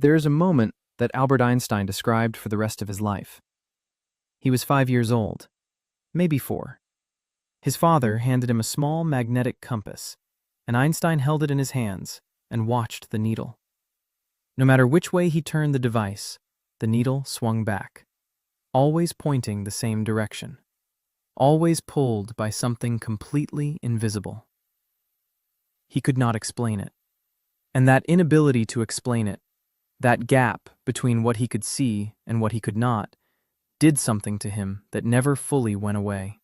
There is a moment that Albert Einstein described for the rest of his life. He was 5 years old, maybe 4. His father handed him a small magnetic compass, and Einstein held it in his hands and watched the needle. No matter which way he turned the device, the needle swung back, always pointing the same direction, always pulled by something completely invisible. He could not explain it. And that inability to explain it, that gap between what he could see and what he could not, did something to him that never fully went away.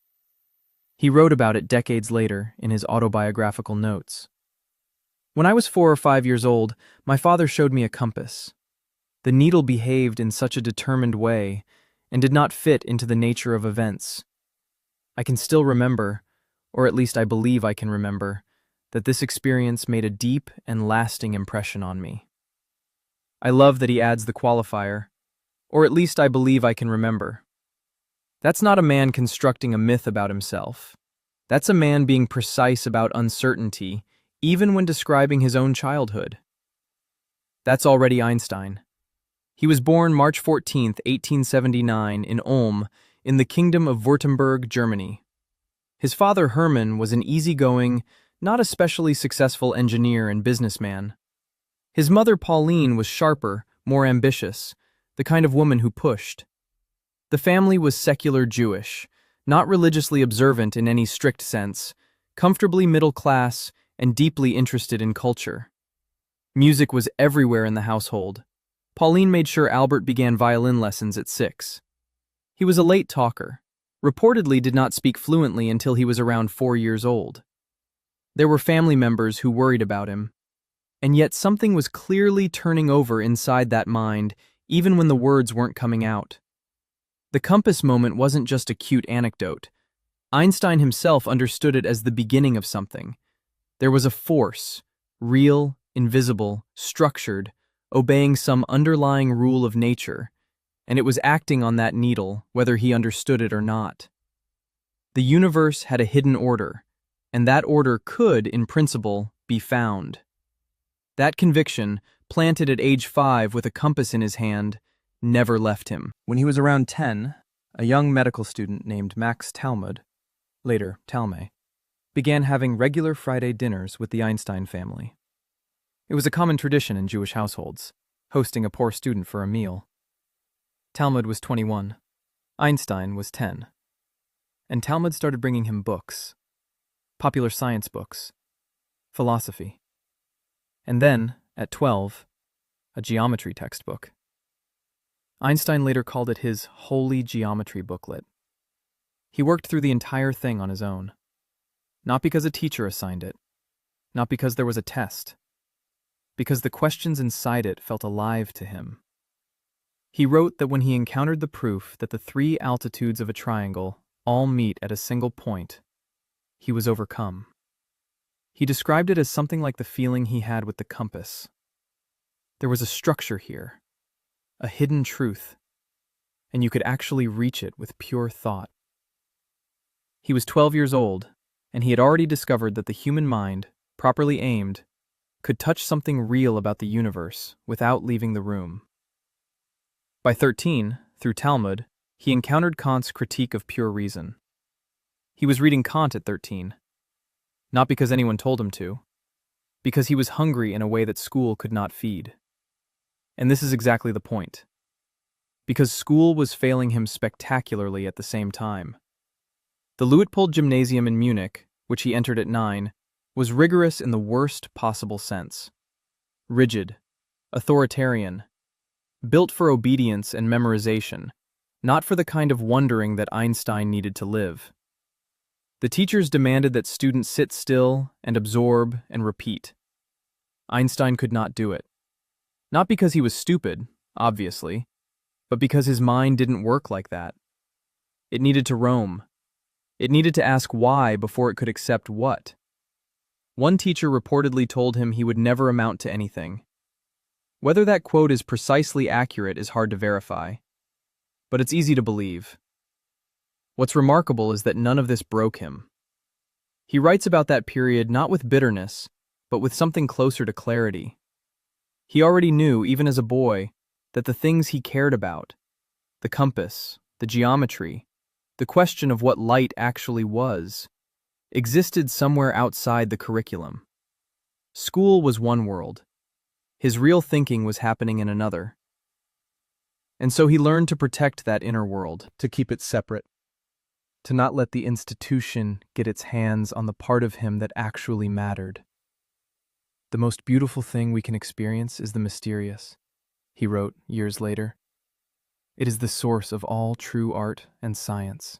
He wrote about it decades later in his autobiographical notes. When I was 4 or 5 years old, my father showed me a compass. The needle behaved in such a determined way and did not fit into the nature of events. I can still remember, or at least I believe I can remember, that this experience made a deep and lasting impression on me. I love that he adds the qualifier, or at least I believe I can remember. That's not a man constructing a myth about himself. That's a man being precise about uncertainty, even when describing his own childhood. That's already Einstein. He was born March 14, 1879, in Ulm, in the Kingdom of Württemberg, Germany. His father Hermann was an easygoing, not especially successful engineer and businessman. His mother Pauline was sharper, more ambitious, the kind of woman who pushed. The family was secular Jewish, not religiously observant in any strict sense, comfortably middle class and deeply interested in culture. Music was everywhere in the household. Pauline made sure Albert began violin lessons at 6. He was a late talker, reportedly did not speak fluently until he was around 4 years old. There were family members who worried about him, and yet something was clearly turning over inside that mind, even when the words weren't coming out. The compass moment wasn't just a cute anecdote. Einstein himself understood it as the beginning of something. There was a force, real, invisible, structured, obeying some underlying rule of nature, and it was acting on that needle, whether he understood it or not. The universe had a hidden order, and that order could, in principle, be found. That conviction, planted at age 5 with a compass in his hand, never left him. When he was around 10, a young medical student named Max Talmud, later Talmay, began having regular Friday dinners with the Einstein family. It was a common tradition in Jewish households, hosting a poor student for a meal. Talmud was 21, Einstein was 10, and Talmud started bringing him books, popular science books, philosophy, and then, at 12, a geometry textbook. Einstein later called it his holy geometry booklet. He worked through the entire thing on his own, not because a teacher assigned it, not because there was a test, because the questions inside it felt alive to him. He wrote that when he encountered the proof that the 3 altitudes of a triangle all meet at a single point, he was overcome. He described it as something like the feeling he had with the compass. There was a structure here, a hidden truth, and you could actually reach it with pure thought. He was 12 years old, and he had already discovered that the human mind, properly aimed, could touch something real about the universe without leaving the room. By 13, through Talmud, he encountered Kant's critique of pure reason. He was reading Kant at 13, not because anyone told him to, because he was hungry in a way that school could not feed. And this is exactly the point. Because school was failing him spectacularly at the same time. The Luitpold Gymnasium in Munich, which he entered at 9, was rigorous in the worst possible sense. Rigid, authoritarian, built for obedience and memorization, not for the kind of wondering that Einstein needed to live. The teachers demanded that students sit still and absorb and repeat. Einstein could not do it. Not because he was stupid, obviously, but because his mind didn't work like that. It needed to roam. It needed to ask why before it could accept what. One teacher reportedly told him he would never amount to anything. Whether that quote is precisely accurate is hard to verify, but it's easy to believe. What's remarkable is that none of this broke him. He writes about that period not with bitterness, but with something closer to clarity. He already knew, even as a boy, that the things he cared about, the compass, the geometry, the question of what light actually was, existed somewhere outside the curriculum. School was one world. His real thinking was happening in another. And so he learned to protect that inner world, to keep it separate, to not let the institution get its hands on the part of him that actually mattered. The most beautiful thing we can experience is the mysterious, he wrote years later. It is the source of all true art and science.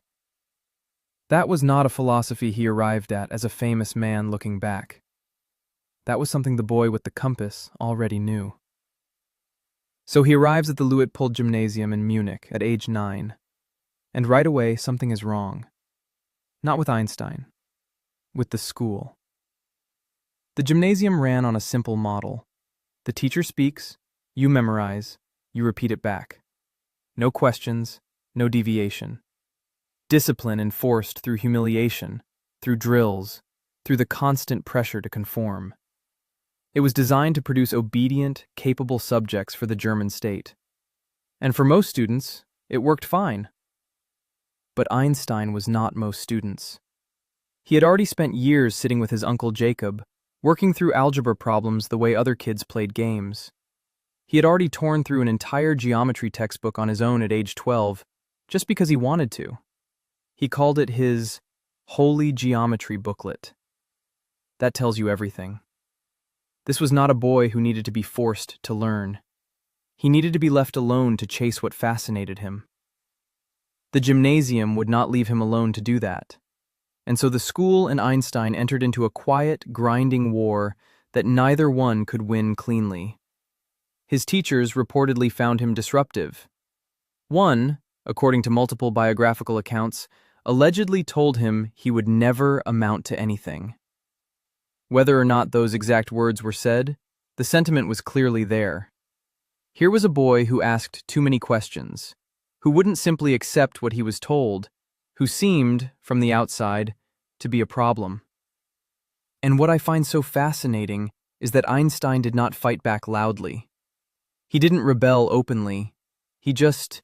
That was not a philosophy he arrived at as a famous man looking back. That was something the boy with the compass already knew. So he arrives at the Luitpold Gymnasium in Munich at age 9, and right away something is wrong. Not with Einstein, with the school. The gymnasium ran on a simple model. The teacher speaks, you memorize, you repeat it back. No questions, no deviation. Discipline enforced through humiliation, through drills, through the constant pressure to conform. It was designed to produce obedient, capable subjects for the German state. And for most students, it worked fine. But Einstein was not most students. He had already spent years sitting with his uncle Jacob, working through algebra problems the way other kids played games. He had already torn through an entire geometry textbook on his own at age 12, just because he wanted to. He called it his Holy Geometry booklet. That tells you everything. This was not a boy who needed to be forced to learn. He needed to be left alone to chase what fascinated him. The gymnasium would not leave him alone to do that. And so the school and Einstein entered into a quiet, grinding war that neither one could win cleanly. His teachers reportedly found him disruptive. One, according to multiple biographical accounts, allegedly told him he would never amount to anything. Whether or not those exact words were said, the sentiment was clearly there. Here was a boy who asked too many questions, who wouldn't simply accept what he was told, who seemed, from the outside, to be a problem. And what I find so fascinating is that Einstein did not fight back loudly. He didn't rebel openly. He just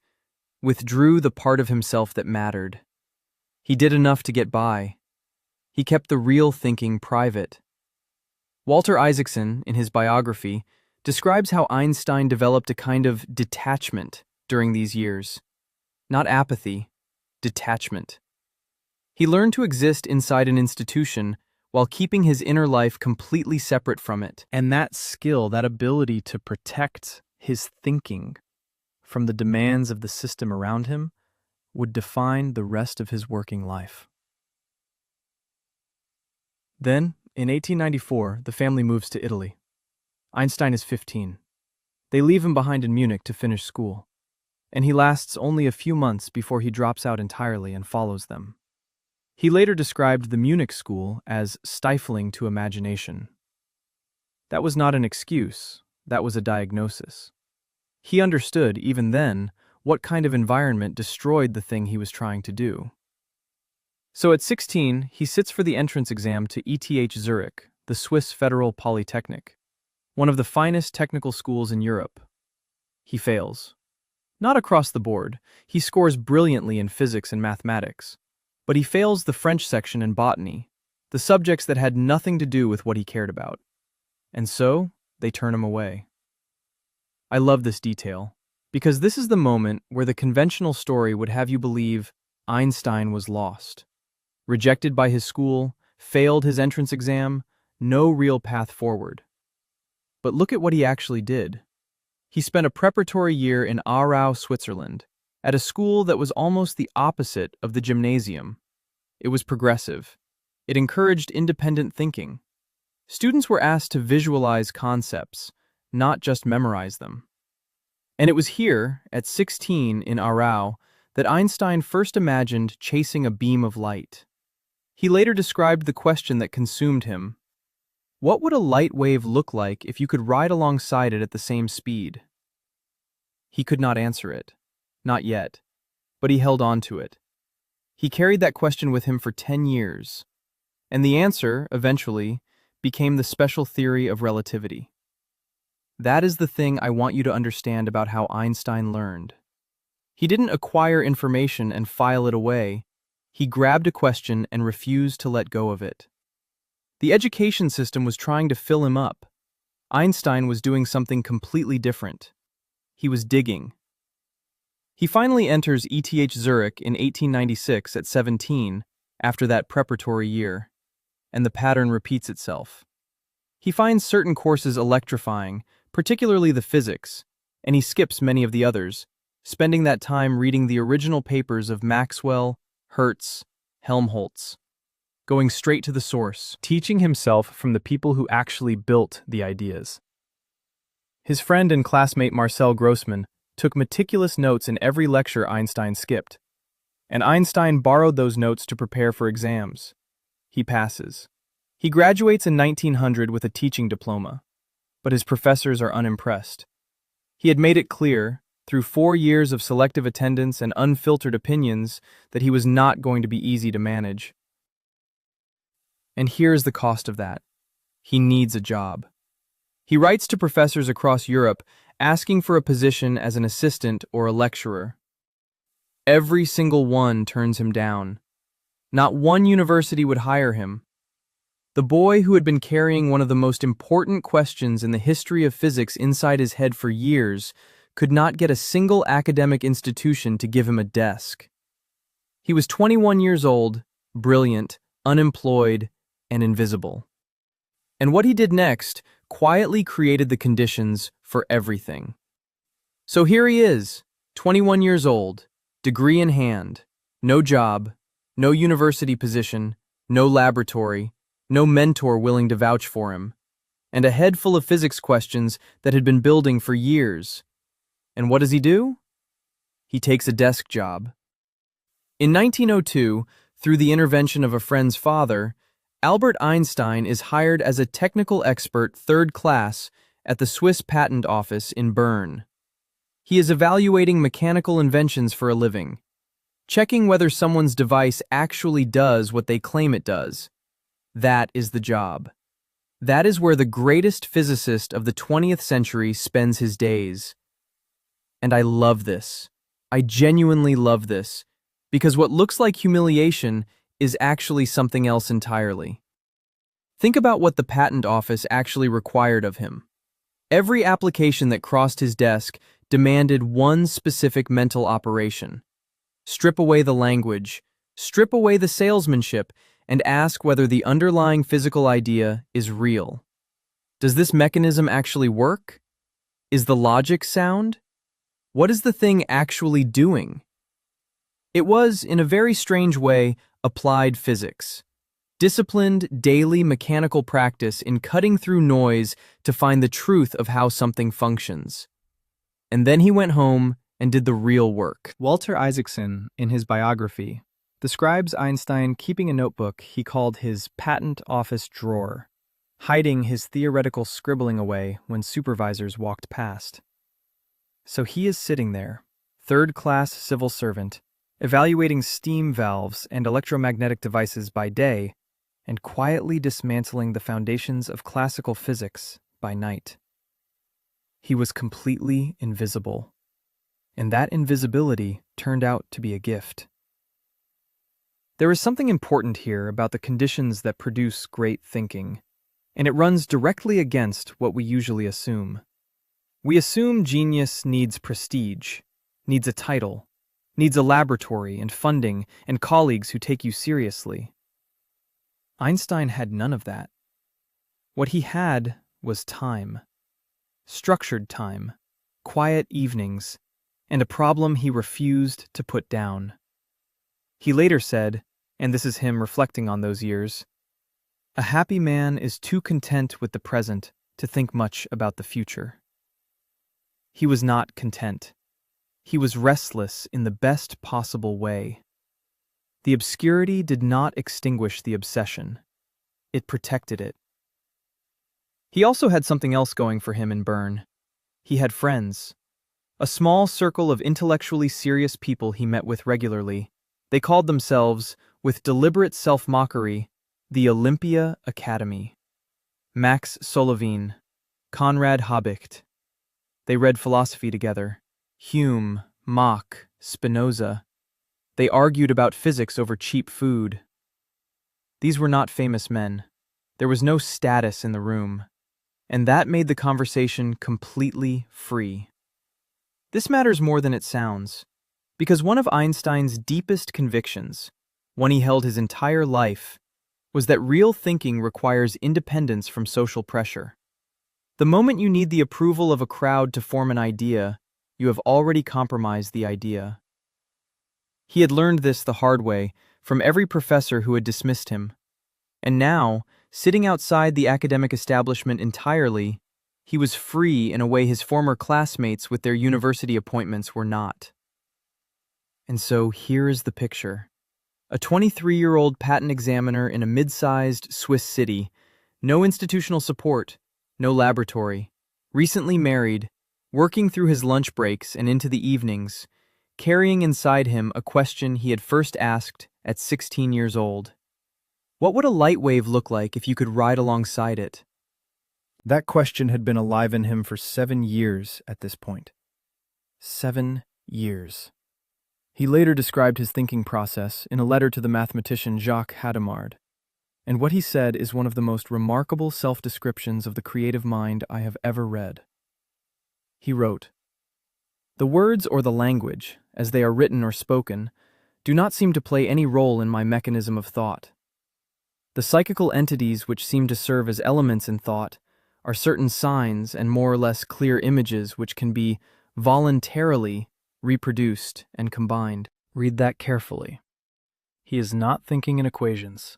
withdrew the part of himself that mattered. He did enough to get by. He kept the real thinking private. Walter Isaacson, in his biography, describes how Einstein developed a kind of detachment during these years. Not apathy, detachment. He learned to exist inside an institution while keeping his inner life completely separate from it. And that skill, that ability to protect his thinking from the demands of the system around him, would define the rest of his working life. Then, in 1894, the family moves to Italy. Einstein is 15. They leave him behind in Munich to finish school, and he lasts only a few months before he drops out entirely and follows them. He later described the Munich school as stifling to imagination. That was not an excuse, that was a diagnosis. He understood, even then, what kind of environment destroyed the thing he was trying to do. So at 16, he sits for the entrance exam to ETH Zurich, the Swiss Federal Polytechnic, one of the finest technical schools in Europe. He fails. Not across the board. He scores brilliantly in physics and mathematics, but he fails the French section and botany, the subjects that had nothing to do with what he cared about. And so, they turn him away. I love this detail, because this is the moment where the conventional story would have you believe Einstein was lost. Rejected by his school, failed his entrance exam, no real path forward. But look at what he actually did. He spent a preparatory year in Aarau, Switzerland, at a school that was almost the opposite of the gymnasium. It was progressive. It encouraged independent thinking. Students were asked to visualize concepts, not just memorize them. And it was here, at 16 in Aarau, that Einstein first imagined chasing a beam of light. He later described the question that consumed him. What would a light wave look like if you could ride alongside it at the same speed? He could not answer it. Not yet. But he held on to it. He carried that question with him for 10 years. And the answer, eventually, became the special theory of relativity. That is the thing I want you to understand about how Einstein learned. He didn't acquire information and file it away. He grabbed a question and refused to let go of it. The education system was trying to fill him up. Einstein was doing something completely different. He was digging. He finally enters ETH Zurich in 1896 at 17, after that preparatory year, and the pattern repeats itself. He finds certain courses electrifying, particularly the physics, and he skips many of the others, spending that time reading the original papers of Maxwell, Hertz, Helmholtz, going straight to the source, teaching himself from the people who actually built the ideas. His friend and classmate Marcel Grossmann took meticulous notes in every lecture Einstein skipped, and Einstein borrowed those notes to prepare for exams. He passes. He graduates in 1900 with a teaching diploma, but his professors are unimpressed. He had made it clear, through 4 years of selective attendance and unfiltered opinions, that he was not going to be easy to manage. And here's the cost of that. He needs a job. He writes to professors across Europe asking for a position as an assistant or a lecturer. Every single one turns him down. Not one university would hire him. The boy who had been carrying one of the most important questions in the history of physics inside his head for years could not get a single academic institution to give him a desk. He was 21 years old, brilliant, unemployed, and invisible. And what he did next quietly created the conditions for everything. So here he is, 21 years old, degree in hand, no job, no university position, no laboratory, no mentor willing to vouch for him, and a head full of physics questions that had been building for years. And what does he do? He takes a desk job. In 1902, through the intervention of a friend's father, Albert Einstein is hired as a technical expert third class at the Swiss Patent Office in Bern. He is evaluating mechanical inventions for a living, checking whether someone's device actually does what they claim it does. That is the job. That is where the greatest physicist of the 20th century spends his days. And I love this. I genuinely love this, because what looks like humiliation is actually something else entirely. Think about what the patent office actually required of him. Every application that crossed his desk demanded one specific mental operation. Strip away the language, strip away the salesmanship, and ask whether the underlying physical idea is real. Does this mechanism actually work? Is the logic sound? What is the thing actually doing? It was, in a very strange way, applied physics. Disciplined, daily mechanical practice in cutting through noise to find the truth of how something functions. And then he went home and did the real work. Walter Isaacson, in his biography, describes Einstein keeping a notebook he called his patent office drawer, hiding his theoretical scribbling away when supervisors walked past. So he is sitting there, third-class civil servant, evaluating steam valves and electromagnetic devices by day, and quietly dismantling the foundations of classical physics by night. He was completely invisible, and that invisibility turned out to be a gift. There is something important here about the conditions that produce great thinking, and it runs directly against what we usually assume. We assume genius needs prestige, needs a title, needs a laboratory and funding and colleagues who take you seriously. Einstein had none of that. What he had was time. Structured time, quiet evenings, and a problem he refused to put down. He later said, and this is him reflecting on those years, "A happy man is too content with the present to think much about the future." He was not content. He was restless in the best possible way. The obscurity did not extinguish the obsession. It protected it. He also had something else going for him in Bern. He had friends. A small circle of intellectually serious people he met with regularly. They called themselves, with deliberate self-mockery, the Olympia Academy. Max Solovin, Konrad Habicht, They read philosophy together. Hume, Mach, Spinoza. They argued about physics over cheap food. These were not famous men. There was no status in the room, and that made the conversation completely free. This matters more than it sounds, because one of Einstein's deepest convictions, one he held his entire life, was that real thinking requires independence from social pressure. The moment you need the approval of a crowd to form an idea, you have already compromised the idea. He had learned this the hard way from every professor who had dismissed him. And now, sitting outside the academic establishment entirely, he was free in a way his former classmates with their university appointments were not. And so here is the picture. A 23-year-old patent examiner in a mid-sized Swiss city, no institutional support, no laboratory, recently married, working through his lunch breaks and into the evenings, carrying inside him a question he had first asked at 16 years old. What would a light wave look like if you could ride alongside it? That question had been alive in him for 7 years at this point. 7 years. He later described his thinking process in a letter to the mathematician Jacques Hadamard, and what he said is one of the most remarkable self-descriptions of the creative mind I have ever read. He wrote, "The words or the language, as they are written or spoken, do not seem to play any role in my mechanism of thought. The psychical entities which seem to serve as elements in thought are certain signs and more or less clear images which can be voluntarily reproduced and combined." Read that carefully. He is not thinking in equations.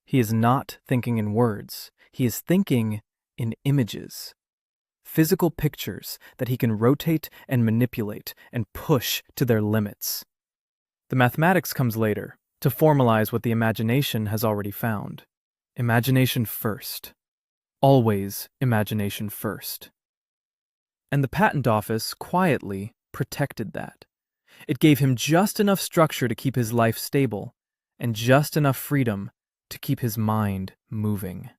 He is not thinking in words. He is thinking in images. Physical pictures that he can rotate and manipulate and push to their limits. The mathematics comes later, to formalize what the imagination has already found. Imagination first. Always imagination first. And the patent office quietly protected that. It gave him just enough structure to keep his life stable, and just enough freedom to keep his mind moving.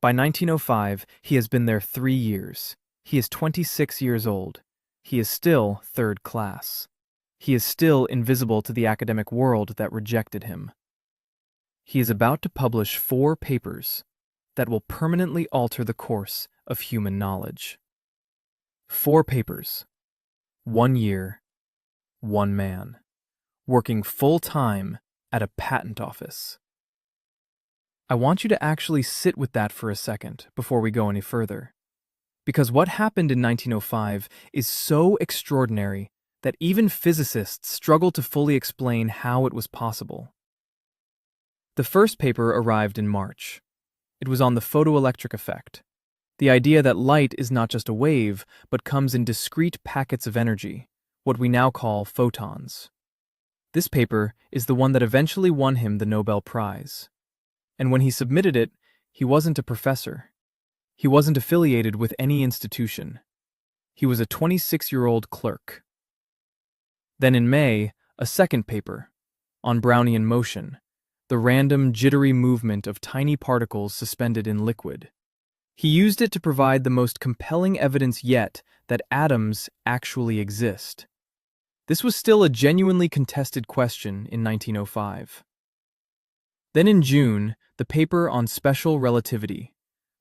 By 1905, he has been there 3 years. He is 26 years old. He is still third class. He is still invisible to the academic world that rejected him. He is about to publish 4 papers that will permanently alter the course of human knowledge. 4 papers. 1 year. 1 man. Working full-time at a patent office. I want you to actually sit with that for a second before we go any further. Because what happened in 1905 is so extraordinary that even physicists struggle to fully explain how it was possible. The first paper arrived in March. It was on the photoelectric effect, the idea that light is not just a wave, but comes in discrete packets of energy, what we now call photons. This paper is the one that eventually won him the Nobel Prize. And when he submitted it, he wasn't a professor. He wasn't affiliated with any institution. He was a 26-year-old clerk. Then in May, a second paper, on Brownian motion, the random, jittery movement of tiny particles suspended in liquid. He used it to provide the most compelling evidence yet that atoms actually exist. This was still a genuinely contested question in 1905. Then in June, the paper on special relativity,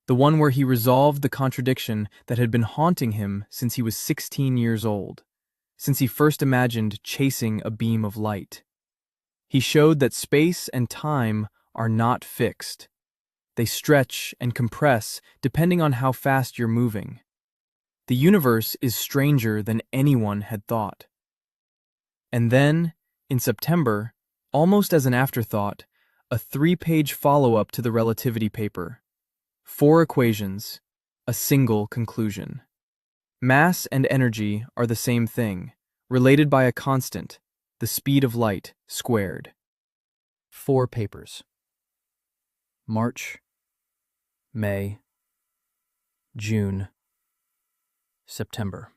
the one where he resolved the contradiction that had been haunting him since he was 16 years old, since he first imagined chasing a beam of light. He showed that space and time are not fixed. They stretch and compress depending on how fast you're moving. The universe is stranger than anyone had thought. And then, in September, almost as an afterthought, a 3-page follow-up to the relativity paper. 4 equations, a single conclusion. Mass and energy are the same thing, related by a constant, the speed of light squared. 4 papers. March, May, June, September.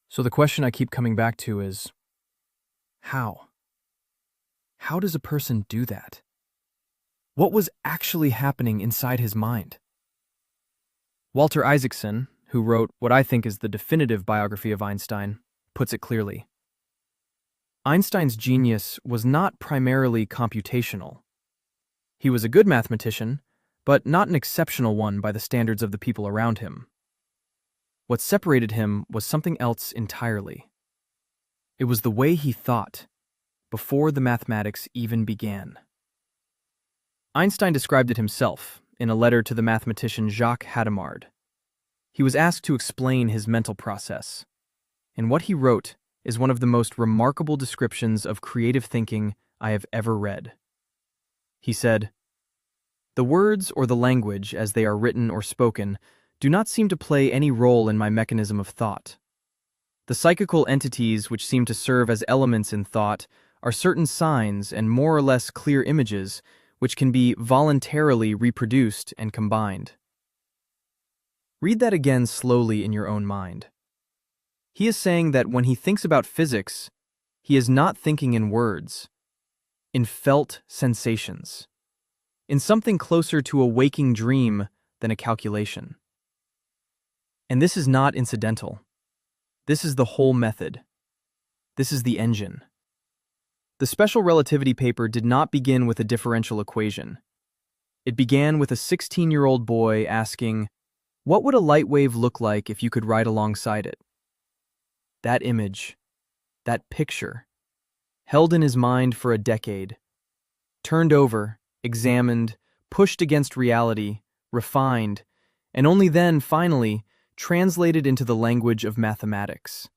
So the question I keep coming back to is, how? How does a person do that? What was actually happening inside his mind? Walter Isaacson, who wrote what I think is the definitive biography of Einstein, puts it clearly. Einstein's genius was not primarily computational. He was a good mathematician, but not an exceptional one by the standards of the people around him. What separated him was something else entirely. It was the way he thought, before the mathematics even began. Einstein described it himself in a letter to the mathematician Jacques Hadamard. He was asked to explain his mental process, and what he wrote is one of the most remarkable descriptions of creative thinking I have ever read. He said, "The words or the language, as they are written or spoken, do not seem to play any role in my mechanism of thought. The psychical entities which seem to serve as elements in thought are certain signs and more or less clear images which can be voluntarily reproduced and combined." Read that again slowly in your own mind. He is saying that when he thinks about physics, he is not thinking in words, in felt sensations, in something closer to a waking dream than a calculation. And this is not incidental. This is the whole method. This is the engine. The special relativity paper did not begin with a differential equation. It began with a 16-year-old boy asking, what would a light wave look like if you could ride alongside it? That image, that picture, held in his mind for a decade, turned over, examined, pushed against reality, refined, and only then, finally, translated into the language of mathematics.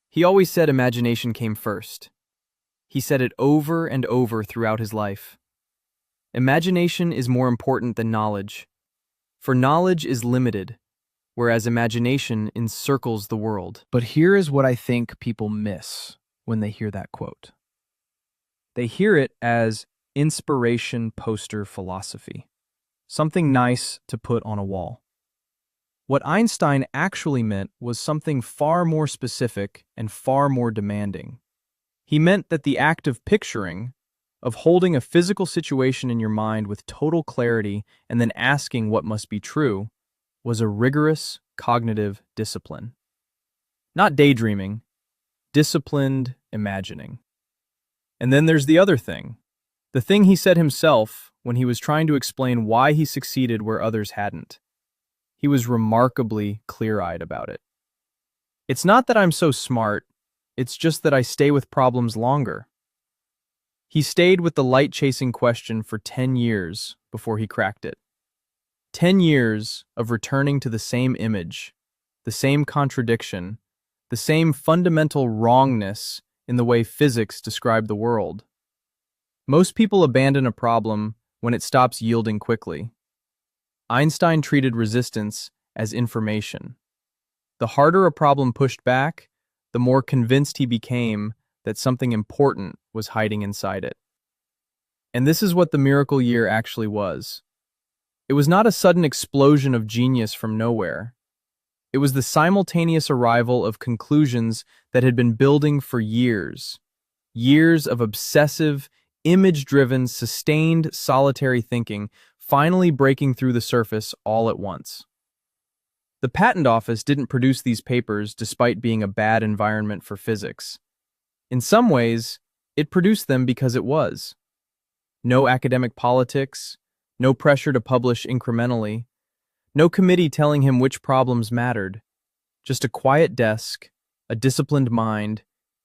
He always said imagination came first. He said it over and over throughout his life. Imagination is more important than knowledge, for knowledge is limited, whereas imagination encircles the world. But here is what I think people miss when they hear that quote. They hear it as inspiration poster philosophy, something nice to put on a wall. What Einstein actually meant was something far more specific and far more demanding. He meant that the act of picturing, of holding a physical situation in your mind with total clarity and then asking what must be true, was a rigorous cognitive discipline. Not daydreaming, disciplined imagining. And then there's the other thing. The thing he said himself when he was trying to explain why he succeeded where others hadn't. He was remarkably clear-eyed about it. It's not that I'm so smart, it's just that I stay with problems longer. He stayed with the light-chasing question for 10 years before he cracked it. 10 years of returning to the same image, the same contradiction, the same fundamental wrongness in the way physics describe the world. Most people abandon a problem when it stops yielding quickly. Einstein treated resistance as information. The harder a problem pushed back, the more convinced he became that something important was hiding inside it. And this is what the miracle year actually was. It was not a sudden explosion of genius from nowhere. It was the simultaneous arrival of conclusions that had been building for years. Years of obsessive, image-driven, sustained, solitary thinking, finally breaking through the surface all at once. The patent office didn't produce these papers despite being a bad environment for physics. In some ways, it produced them because it was. No academic politics, no pressure to publish incrementally, no committee telling him which problems mattered, just a quiet desk, a disciplined mind,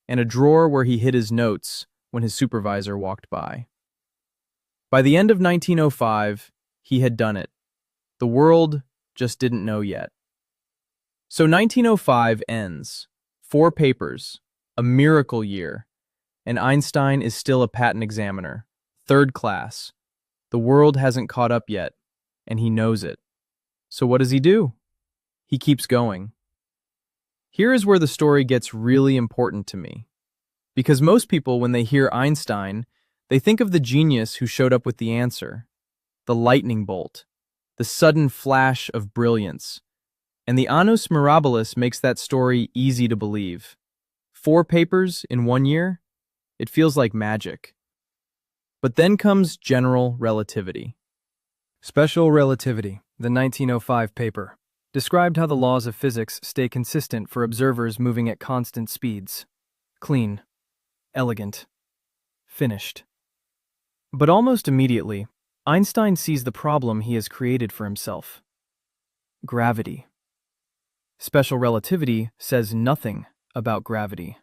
and a drawer where he hid his notes when his supervisor walked by. By the end of 1905, he had done it. The world just didn't know yet. So 1905 ends. 4 papers, a miracle year, and Einstein is still a patent examiner, 3rd class. The world hasn't caught up yet, and he knows it. So what does he do? He keeps going. Here is where the story gets really important to me. Because most people, when they hear Einstein, they think of the genius who showed up with the answer, the lightning bolt, the sudden flash of brilliance. And the annus mirabilis makes that story easy to believe. 4 papers in 1 year? It feels like magic. But then comes general relativity. Special relativity, the 1905 paper. described how the laws of physics stay consistent for observers moving at constant speeds. Clean, elegant, finished. But almost immediately, Einstein sees the problem he has created for himself. Gravity. Special relativity says nothing about gravity.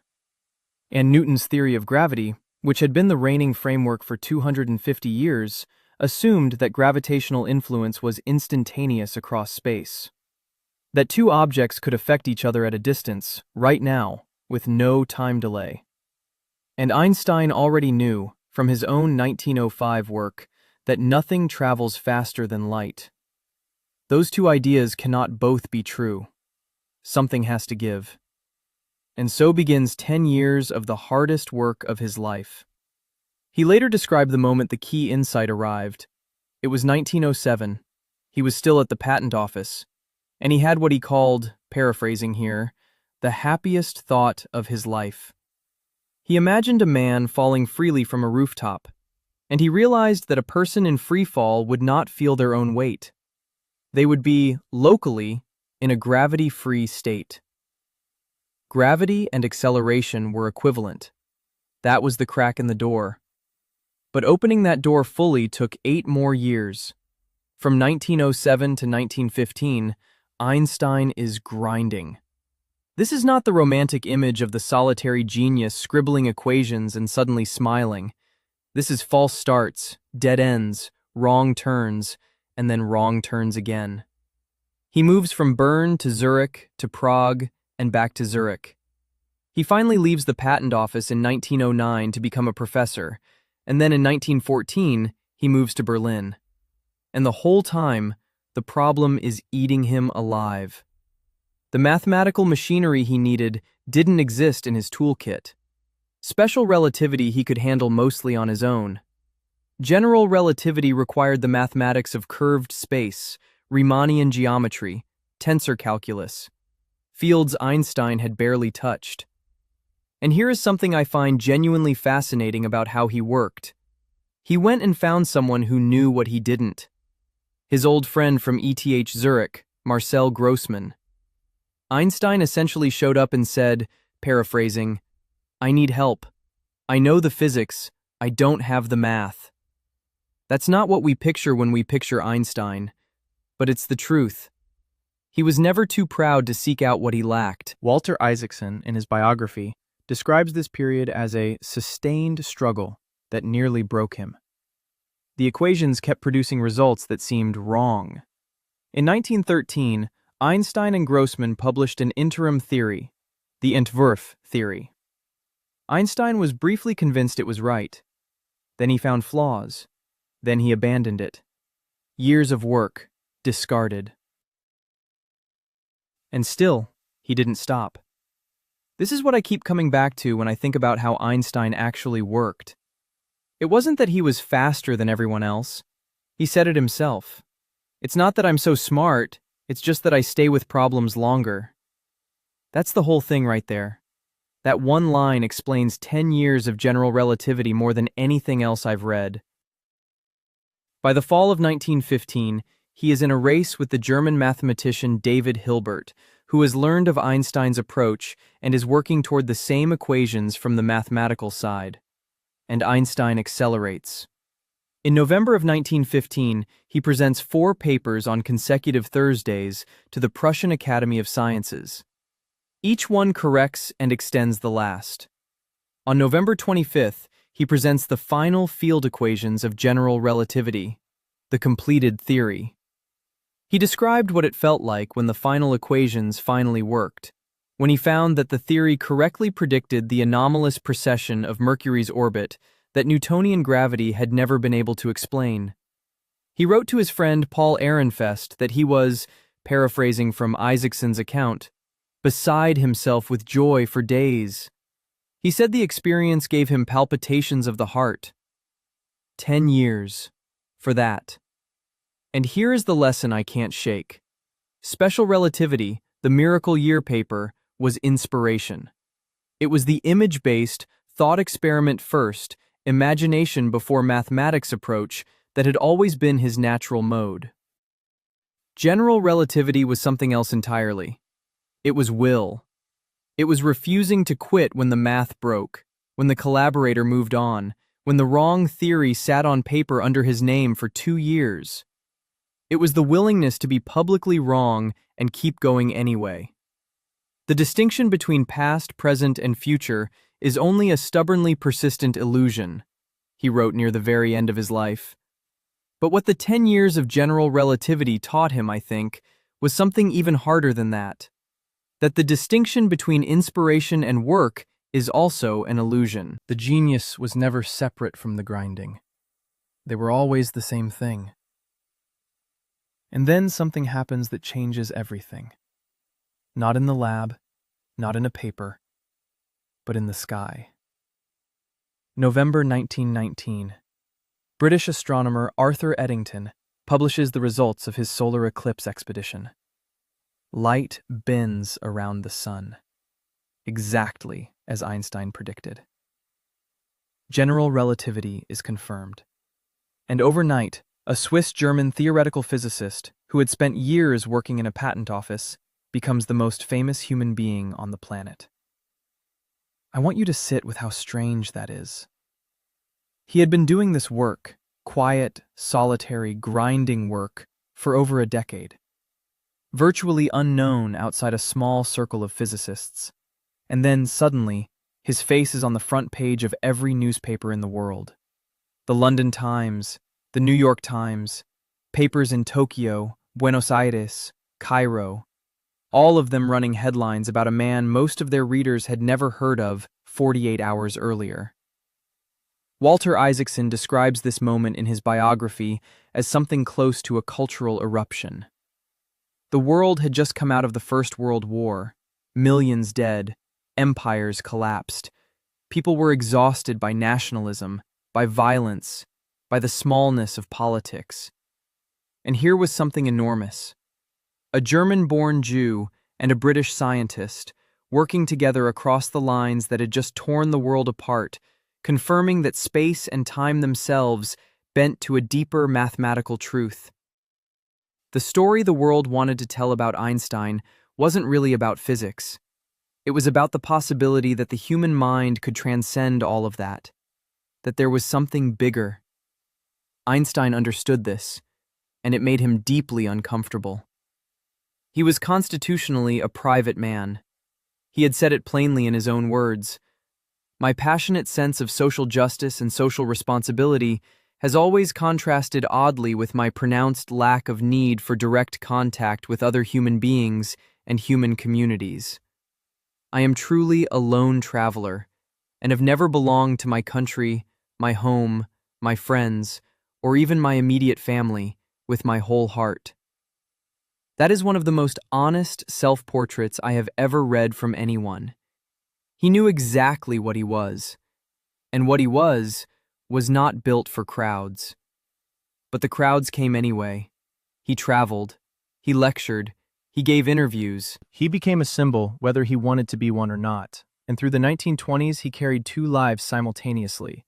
And Newton's theory of gravity, which had been the reigning framework for 250 years, assumed that gravitational influence was instantaneous across space. That two objects could affect each other at a distance, right now, with no time delay. And Einstein already knew, from his own 1905 work, that nothing travels faster than light. Those two ideas cannot both be true. Something has to give. And so begins 10 years of the hardest work of his life. He later described the moment the key insight arrived. It was 1907. He was still at the patent office, and he had what he called, paraphrasing here, the happiest thought of his life. He imagined a man falling freely from a rooftop, and he realized that a person in free fall would not feel their own weight. They would be, locally, in a gravity-free state. Gravity and acceleration were equivalent. That was the crack in the door. But opening that door fully took 8 more years. From 1907 to 1915, Einstein is grinding. This is not the romantic image of the solitary genius scribbling equations and suddenly smiling. This is false starts, dead ends, wrong turns, and then wrong turns again. He moves from Bern to Zurich to Prague and back to Zurich. He finally leaves the patent office in 1909 to become a professor, and then in 1914 he moves to Berlin. And the whole time, the problem is eating him alive. The mathematical machinery he needed didn't exist in his toolkit. Special relativity he could handle mostly on his own. General relativity required the mathematics of curved space, Riemannian geometry, tensor calculus, fields Einstein had barely touched. And here is something I find genuinely fascinating about how he worked. He went and found someone who knew what he didn't. His old friend from ETH Zurich, Marcel Grossmann. Einstein essentially showed up and said, paraphrasing, "I need help. I know the physics, I don't have the math." That's not what we picture when we picture Einstein, but it's the truth. He was never too proud to seek out what he lacked. Walter Isaacson, in his biography, describes this period as a sustained struggle that nearly broke him. The equations kept producing results that seemed wrong. In 1913, Einstein and Grossmann published an interim theory, the Entwurf theory. Einstein was briefly convinced it was right. Then he found flaws. Then he abandoned it. Years of work, discarded. And still, he didn't stop. This is what I keep coming back to when I think about how Einstein actually worked. It wasn't that he was faster than everyone else. He said it himself. It's not that I'm so smart, it's just that I stay with problems longer. That's the whole thing right there. That one line explains 10 years of general relativity more than anything else I've read. By the fall of 1915, he is in a race with the German mathematician David Hilbert, who has learned of Einstein's approach and is working toward the same equations from the mathematical side. And Einstein accelerates. In November of 1915, he presents 4 papers on consecutive Thursdays to the Prussian Academy of Sciences. Each one corrects and extends the last. On November 25th, he presents the final field equations of general relativity, the completed theory. He described what it felt like when the final equations finally worked, when he found that the theory correctly predicted the anomalous precession of Mercury's orbit that Newtonian gravity had never been able to explain. He wrote to his friend Paul Ehrenfest that he was, paraphrasing from Isaacson's account, beside himself with joy for days. He said the experience gave him palpitations of the heart. 10 years. For that. And here is the lesson I can't shake. Special relativity, the miracle year paper, was inspiration. It was the image-based, thought experiment first, imagination before mathematics approach that had always been his natural mode. General relativity was something else entirely. It was will. It was refusing to quit when the math broke, when the collaborator moved on, when the wrong theory sat on paper under his name for 2 years. It was the willingness to be publicly wrong and keep going anyway. The distinction between past, present, and future is only a stubbornly persistent illusion, he wrote near the very end of his life. But what the 10 years of general relativity taught him, I think, was something even harder than that the distinction between inspiration and work is also an illusion. The genius was never separate from the grinding. They were always the same thing. And then something happens that changes everything. Not in the lab, not in a paper, but in the sky. November 1919. British astronomer Arthur Eddington publishes the results of his solar eclipse expedition. Light bends around the sun, exactly as Einstein predicted. General relativity is confirmed. And overnight, a Swiss-German theoretical physicist who had spent years working in a patent office becomes the most famous human being on the planet. I want you to sit with how strange that is. He had been doing this work, quiet, solitary, grinding work, for over a decade. Virtually unknown outside a small circle of physicists. And then, suddenly, his face is on the front page of every newspaper in the world. The London Times, the New York Times, papers in Tokyo, Buenos Aires, Cairo, all of them running headlines about a man most of their readers had never heard of 48 hours earlier. Walter Isaacson describes this moment in his biography as something close to a cultural eruption. The world had just come out of the First World War, millions dead, empires collapsed. People were exhausted by nationalism, by violence, by the smallness of politics. And here was something enormous. A German-born Jew and a British scientist working together across the lines that had just torn the world apart, confirming that space and time themselves bent to a deeper mathematical truth. The story the world wanted to tell about Einstein wasn't really about physics. It was about the possibility that the human mind could transcend all of that there was something bigger. Einstein understood this, and it made him deeply uncomfortable. He was constitutionally a private man. He had said it plainly in his own words. My passionate sense of social justice and social responsibility has always contrasted oddly with my pronounced lack of need for direct contact with other human beings and human communities. I am truly a lone traveler, and have never belonged to my country, my home, my friends, or even my immediate family with my whole heart. That is one of the most honest self-portraits I have ever read from anyone. He knew exactly what he was, and what he was not built for crowds. But the crowds came anyway. He traveled, he lectured, he gave interviews. He became a symbol whether he wanted to be one or not, and through the 1920s he carried 2 lives simultaneously.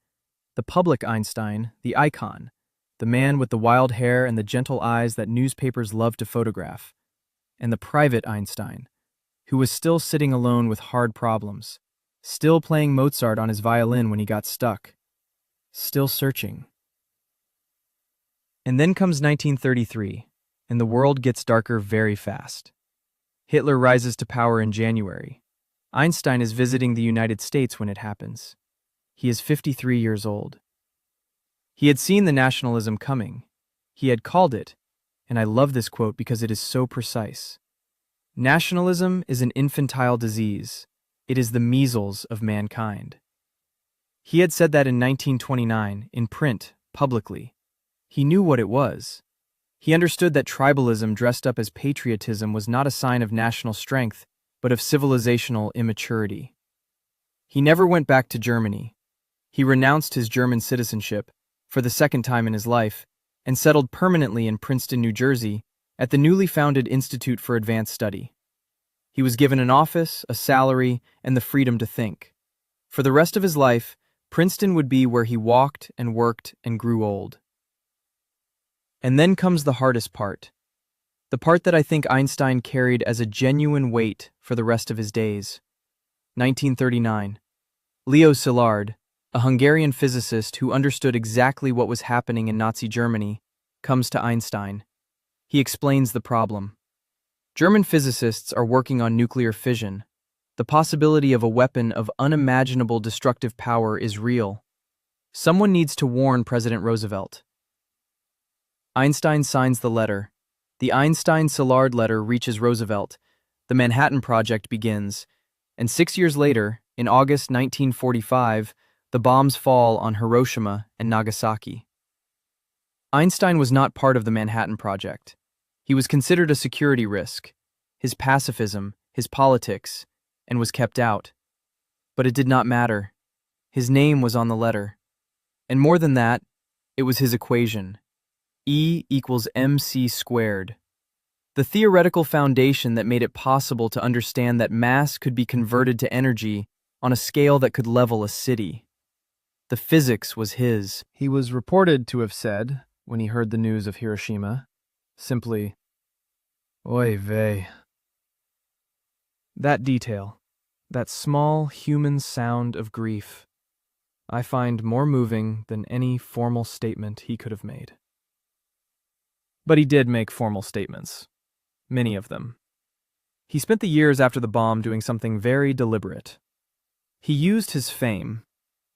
The public Einstein, the icon, the man with the wild hair and the gentle eyes that newspapers loved to photograph, and the private Einstein, who was still sitting alone with hard problems, still playing Mozart on his violin when he got stuck, still searching. And then comes 1933, and the world gets darker very fast. Hitler rises to power in January. Einstein is visiting the United States when it happens. He is 53 years old. He had seen the nationalism coming. He had called it, and I love this quote because it is so precise. Nationalism is an infantile disease. It is the measles of mankind. He had said that in 1929, in print, publicly. He knew what it was. He understood that tribalism dressed up as patriotism was not a sign of national strength, but of civilizational immaturity. He never went back to Germany. He renounced his German citizenship, for the second time in his life, and settled permanently in Princeton, New Jersey, at the newly founded Institute for Advanced Study. He was given an office, a salary, and the freedom to think. For the rest of his life, Princeton would be where he walked and worked and grew old. And then comes the hardest part. The part that I think Einstein carried as a genuine weight for the rest of his days. 1939. Leo Szilard, a Hungarian physicist who understood exactly what was happening in Nazi Germany, comes to Einstein. He explains the problem. German physicists are working on nuclear fission. The possibility of a weapon of unimaginable destructive power is real. Someone needs to warn President Roosevelt. Einstein signs the letter. The Einstein-Szilard letter reaches Roosevelt. The Manhattan Project begins. And 6 years later, in August 1945, the bombs fall on Hiroshima and Nagasaki. Einstein was not part of the Manhattan Project. He was considered a security risk, his pacifism, his politics, and was kept out. But it did not matter. His name was on the letter. And more than that, it was his equation. E equals mc squared. The theoretical foundation that made it possible to understand that mass could be converted to energy on a scale that could level a city. The physics was his. He was reported to have said, when he heard the news of Hiroshima, simply, "Oy vey." That detail, that small human sound of grief, I find more moving than any formal statement he could have made. But he did make formal statements, many of them. He spent the years after the bomb doing something very deliberate. He used his fame,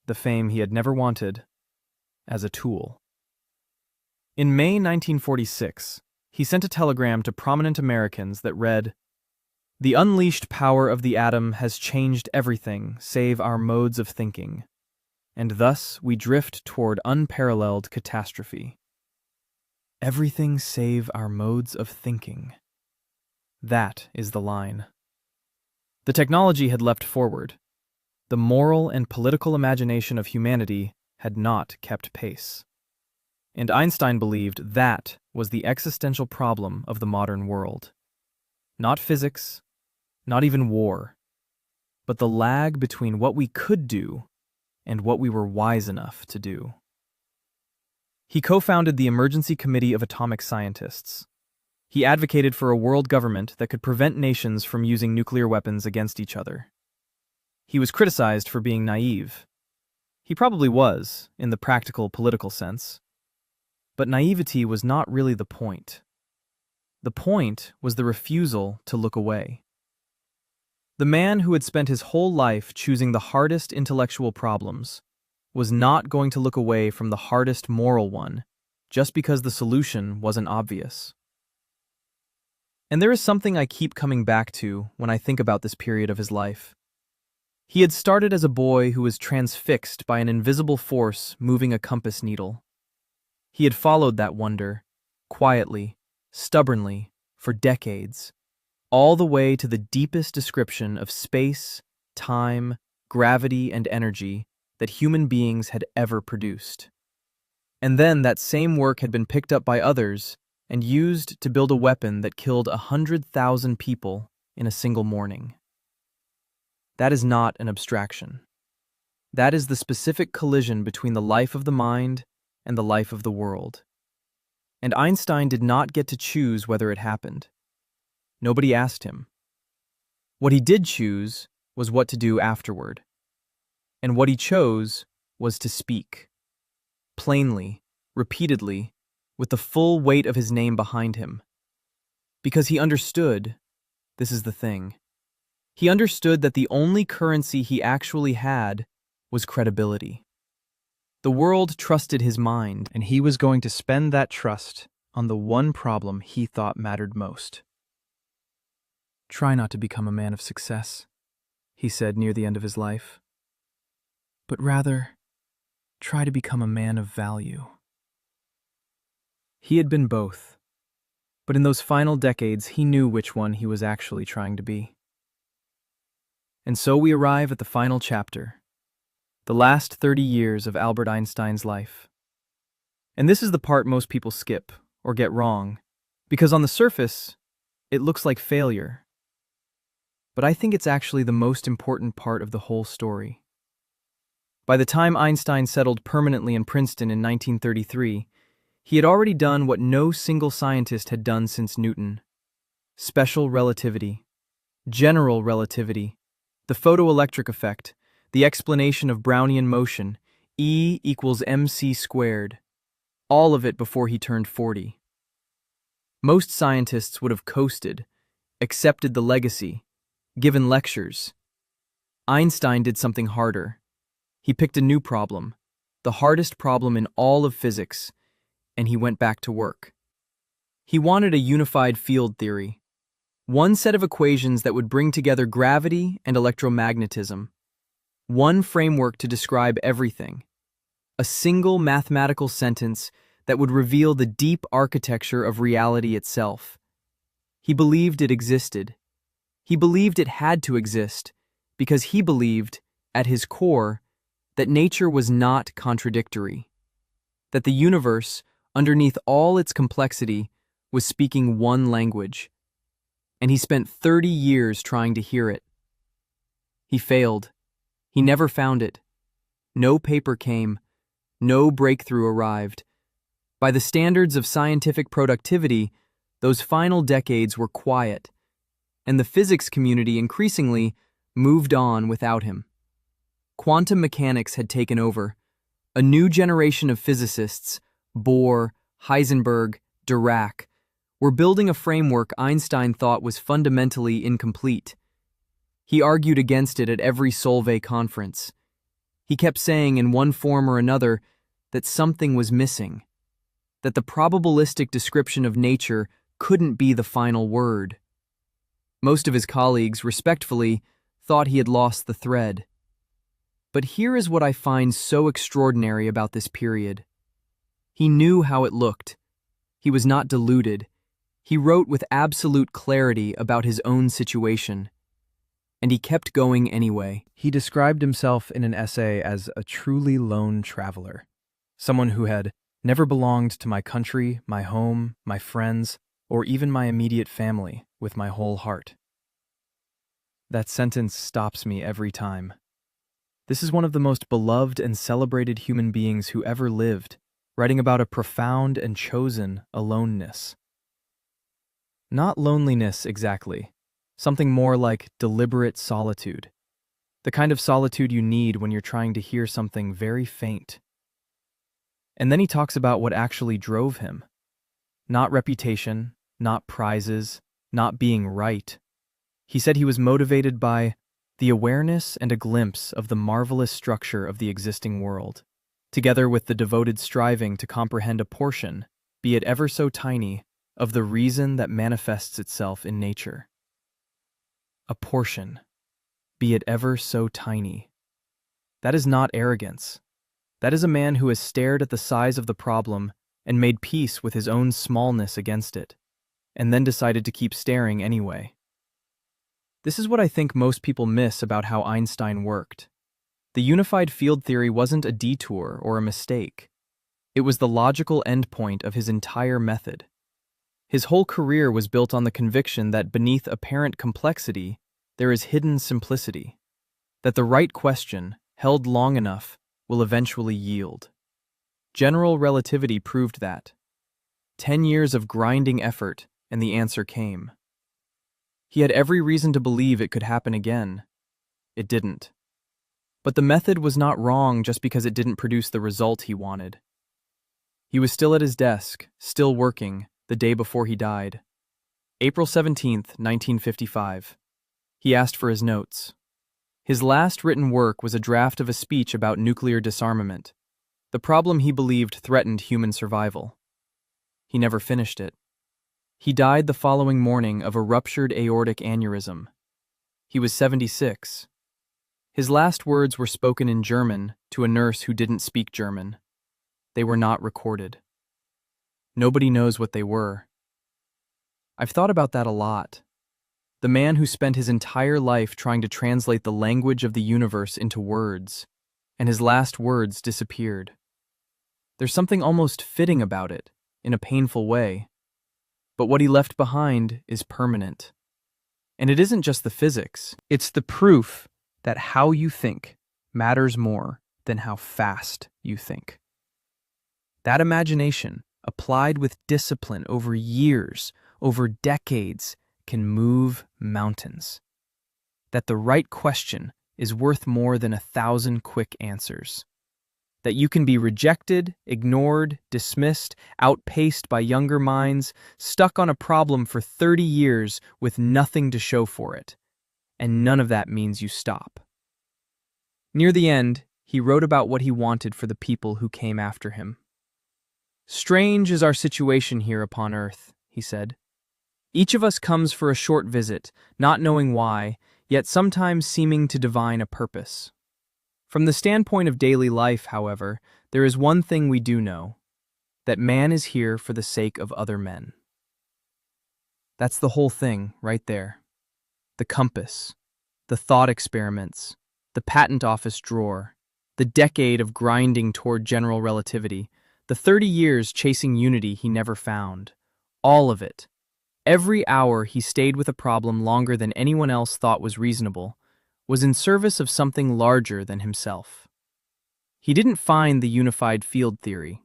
the fame he had never wanted, as a tool. In May 1946, he sent a telegram to prominent Americans that read, "The unleashed power of the atom has changed everything save our modes of thinking, and thus we drift toward unparalleled catastrophe." Everything save our modes of thinking. That is the line. The technology had leapt forward. The moral and political imagination of humanity had not kept pace. And Einstein believed that was the existential problem of the modern world. Not physics, not even war, but the lag between what we could do and what we were wise enough to do. He co-founded the Emergency Committee of Atomic Scientists. He advocated for a world government that could prevent nations from using nuclear weapons against each other. He was criticized for being naive. He probably was, in the practical political sense. But naivety was not really the point. The point was the refusal to look away. The man who had spent his whole life choosing the hardest intellectual problems was not going to look away from the hardest moral one just because the solution wasn't obvious. And there is something I keep coming back to when I think about this period of his life. He had started as a boy who was transfixed by an invisible force moving a compass needle. He had followed that wonder, quietly, stubbornly, for decades, all the way to the deepest description of space, time, gravity, and energy that human beings had ever produced. And then that same work had been picked up by others and used to build a weapon that killed 100,000 people in a single morning. That is not an abstraction. That is the specific collision between the life of the mind and the life of the world. And Einstein did not get to choose whether it happened. Nobody asked him. What he did choose was what to do afterward. And what he chose was to speak. Plainly, repeatedly, with the full weight of his name behind him. Because he understood, this is the thing, he understood that the only currency he actually had was credibility. The world trusted his mind, and he was going to spend that trust on the one problem he thought mattered most. "Try not to become a man of success," he said near the end of his life, "but rather, try to become a man of value." He had been both, but in those final decades he knew which one he was actually trying to be. And so we arrive at the final chapter, the last 30 years of Albert Einstein's life. And this is the part most people skip or get wrong, because on the surface, it looks like failure. But I think it's actually the most important part of the whole story. By the time Einstein settled permanently in Princeton in 1933, he had already done what no single scientist had done since Newton. special relativity, general relativity, the photoelectric effect, the explanation of Brownian motion, E equals mc squared, all of it before he turned 40. Most scientists would have coasted, accepted the legacy, given lectures. Einstein did something harder. He picked a new problem, the hardest problem in all of physics, and he went back to work. He wanted a unified field theory, one set of equations that would bring together gravity and electromagnetism, one framework to describe everything, a single mathematical sentence that would reveal the deep architecture of reality itself. He believed it existed. He believed it had to exist because he believed, at his core, that nature was not contradictory, that the universe, underneath all its complexity, was speaking one language, and he spent 30 years trying to hear it. He failed. He never found it. No paper came. No breakthrough arrived. By the standards of scientific productivity, those final decades were quiet, and the physics community increasingly moved on without him. Quantum mechanics had taken over. A new generation of physicists, Bohr, Heisenberg, Dirac, were building a framework Einstein thought was fundamentally incomplete. He argued against it at every Solvay conference. He kept saying in one form or another that something was missing, that the probabilistic description of nature couldn't be the final word. Most of his colleagues, respectfully, thought he had lost the thread. But here is what I find so extraordinary about this period. He knew how it looked. He was not deluded. He wrote with absolute clarity about his own situation. And he kept going anyway. He described himself in an essay as a truly lone traveler, someone who had never belonged to my country, my home, my friends, or even my immediate family with my whole heart. That sentence stops me every time. This is one of the most beloved and celebrated human beings who ever lived, writing about a profound and chosen aloneness. Not loneliness exactly. Something more like deliberate solitude. The kind of solitude you need when you're trying to hear something very faint. And then he talks about what actually drove him. Not reputation, not prizes, not being right. He said he was motivated by the awareness and a glimpse of the marvelous structure of the existing world, together with the devoted striving to comprehend a portion, be it ever so tiny, of the reason that manifests itself in nature. A portion, be it ever so tiny. That is not arrogance. That is a man who has stared at the size of the problem and made peace with his own smallness against it, and then decided to keep staring anyway. This is what I think most people miss about how Einstein worked. The unified field theory wasn't a detour or a mistake. It was the logical endpoint of his entire method. His whole career was built on the conviction that beneath apparent complexity, there is hidden simplicity, that the right question, held long enough, will eventually yield. General relativity proved that. 10 years of grinding effort, and the answer came. He had every reason to believe it could happen again. It didn't. But the method was not wrong just because it didn't produce the result he wanted. He was still at his desk, still working, the day before he died. April 17th, 1955. He asked for his notes. His last written work was a draft of a speech about nuclear disarmament, the problem he believed threatened human survival. He never finished it. He died the following morning of a ruptured aortic aneurysm. He was 76. His last words were spoken in German to a nurse who didn't speak German. They were not recorded. Nobody knows what they were. I've thought about that a lot. The man who spent his entire life trying to translate the language of the universe into words, and his last words disappeared. There's something almost fitting about it, in a painful way. But what he left behind is permanent. And it isn't just the physics. It's the proof that how you think matters more than how fast you think. That imagination, applied with discipline over years, over decades, can move mountains. That the right question is worth more than 1,000 quick answers. That you can be rejected, ignored, dismissed, outpaced by younger minds, stuck on a problem for 30 years with nothing to show for it. And none of that means you stop. Near the end, he wrote about what he wanted for the people who came after him. "Strange is our situation here upon earth," he said. "Each of us comes for a short visit, not knowing why, yet sometimes seeming to divine a purpose. From the standpoint of daily life, however, there is one thing we do know, that man is here for the sake of other men." That's the whole thing, right there. The compass, the thought experiments, the patent office drawer, the decade of grinding toward general relativity, the 30 years chasing unity he never found. All of it. Every hour he stayed with a problem longer than anyone else thought was reasonable, was in service of something larger than himself. He didn't find the unified field theory,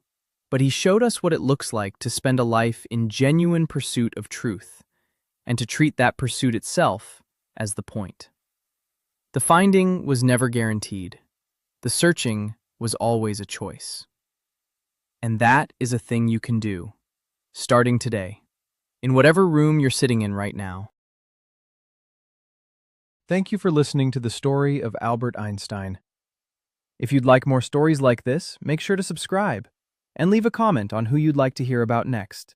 but he showed us what it looks like to spend a life in genuine pursuit of truth, and to treat that pursuit itself as the point. The finding was never guaranteed. The searching was always a choice. And that is a thing you can do, starting today, in whatever room you're sitting in right now. Thank you for listening to the story of Albert Einstein. If you'd like more stories like this, make sure to subscribe and leave a comment on who you'd like to hear about next.